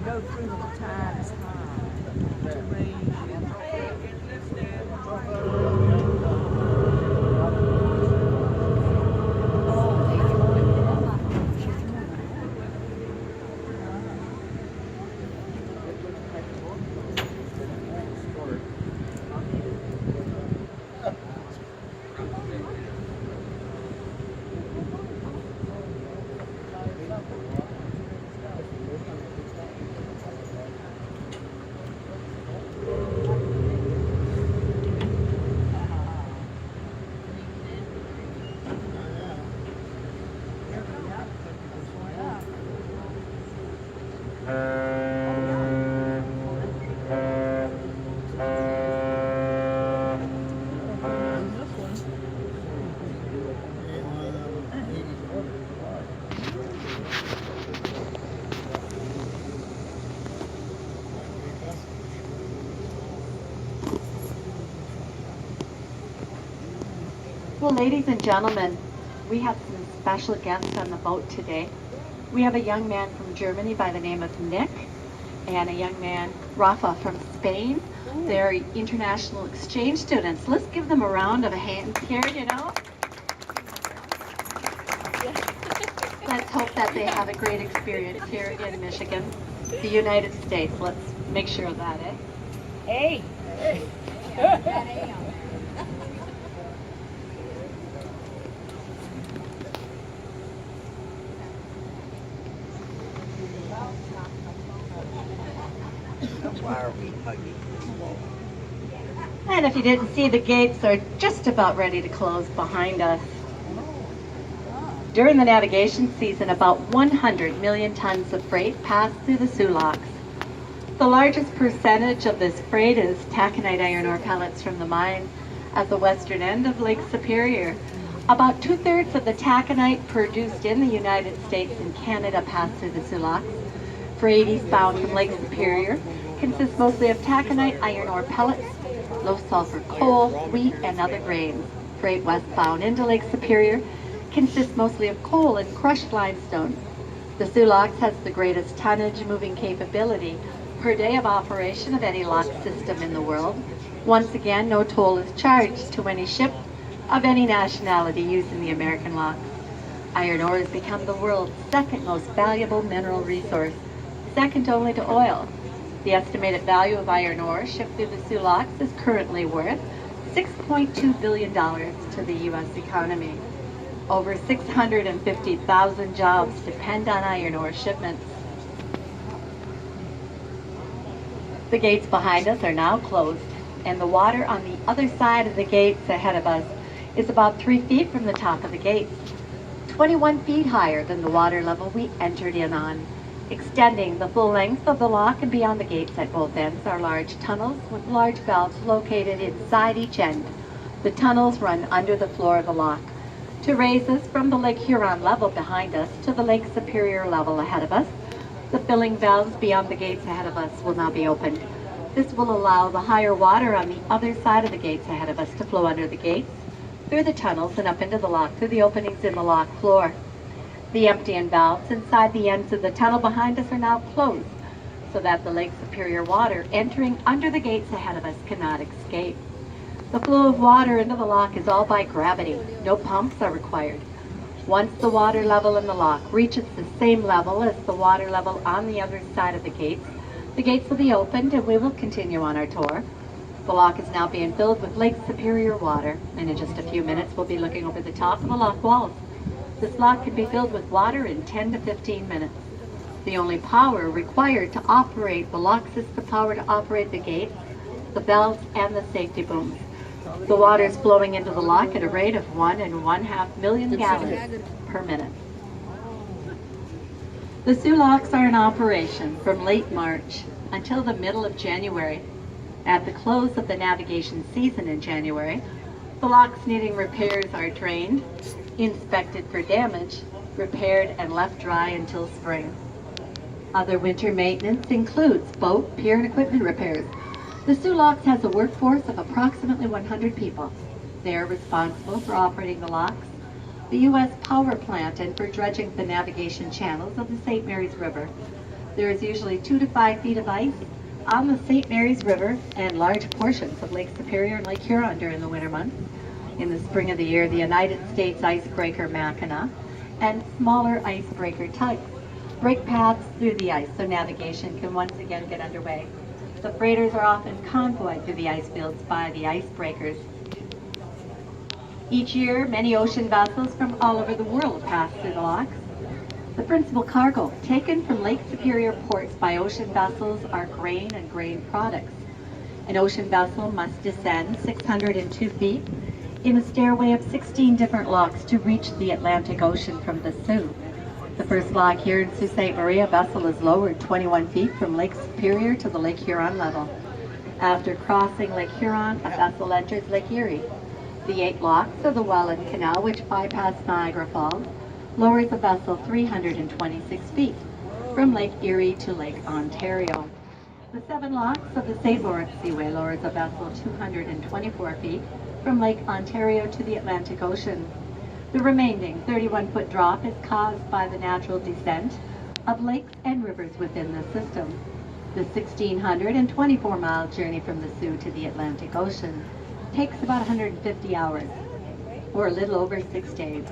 go through the tide is high to raise Well, ladies and gentlemen, we have some special guests on the boat today. We have a young man from Germany by the name of Nick and a young man, Rafa, from Spain. They're international exchange students. Let's give them a round of hands here, you know. Let's hope that they have a great experience here in Michigan, the United States. Let's make sure of that, eh? Hey! Why are we hugging? And if you didn't see, the gates are just about ready to close behind us. During the navigation season, about 100 million tons of freight pass through the Sulaks. The largest percentage of this freight is taconite iron ore pellets from the mine at the western end of Lake Superior. About 2/3 of the taconite produced in the United States and Canada pass through the Sulaks. Freight eastbound from Lake Superior consists mostly of taconite iron ore pellets, low sulfur coal, wheat, and other grains. Freight westbound into Lake Superior consists mostly of coal and crushed limestone. The Sulaks has the greatest tonnage moving capability per day of operation of any lock system in the world. Once again, no toll is charged to any ship of any nationality using the American locks. Iron ore has become the world's second most valuable mineral resource, second only to oil. The estimated value of iron ore shipped through the Sulaks is currently worth $6.2 billion to the U.S. economy. Over 650,000 jobs depend on iron ore shipments. The gates behind us are now closed, and the water on the other side of the gates ahead of us is about 3 feet from the top of the gates, 21 feet higher than the water level we entered in on. Extending the full length of the lock and beyond the gates at both ends are large tunnels with large valves located inside each end. The tunnels run under the floor of the lock to raise us from the Lake Huron level behind us to the Lake Superior level ahead of us. The filling valves beyond the gates ahead of us will now be opened. This will allow the higher water on the other side of the gates ahead of us to flow under the gates, through the tunnels and up into the lock through the openings in the lock floor. The emptying valves inside the ends of the tunnel behind us are now closed, so that the Lake Superior water entering under the gates ahead of us cannot escape. The flow of water into the lock is all by gravity. No pumps are required. Once the water level in the lock reaches the same level as the water level on the other side of the gates will be opened and we will continue on our tour. The lock is now being filled with Lake Superior water, and in just a few minutes we'll be looking over the top of the lock walls. This lock can be filled with water in 10 to 15 minutes. The only power required to operate the lock is the power to operate the gates, the valves, and the safety booms. The water is flowing into the lock at a rate of 1.5 million gallons per minute. The Sulaks are in operation from late March until the middle of January. At the close of the navigation season in January, the locks needing repairs are drained, inspected for damage, repaired, and left dry until spring. Other winter maintenance includes boat, pier, and equipment repairs. The Sulaks has a workforce of approximately 100 people. They are responsible for operating the locks, the U.S. power plant, and for dredging the navigation channels of the St. Mary's River. There is usually 2 to 5 feet of ice on the St. Mary's River and large portions of Lake Superior and Lake Huron during the winter months. In the spring of the year, the United States icebreaker Mackinac and smaller icebreaker tugs break paths through the ice so navigation can once again get underway. The freighters are often convoyed through the ice fields by the icebreakers. Each year, many ocean vessels from all over the world pass through the locks. The principal cargo taken from Lake Superior ports by ocean vessels are grain and grain products. An ocean vessel must descend 602 feet in a stairway of 16 different locks to reach the Atlantic Ocean from the Soo. The first lock here in Sault Ste. Marie, a vessel is lowered 21 feet from Lake Superior to the Lake Huron level. After crossing Lake Huron, a vessel enters Lake Erie. The 8 locks of the Welland Canal, which bypass Niagara Falls, lowers the vessel 326 feet from Lake Erie to Lake Ontario. The 7 locks of the St. Lawrence Seaway lowers the vessel 224 feet from Lake Ontario to the Atlantic Ocean. The remaining 31-foot drop is caused by the natural descent of lakes and rivers within the system. The 1,624-mile journey from the Soo to the Atlantic Ocean takes about 150 hours, or a little over 6 days.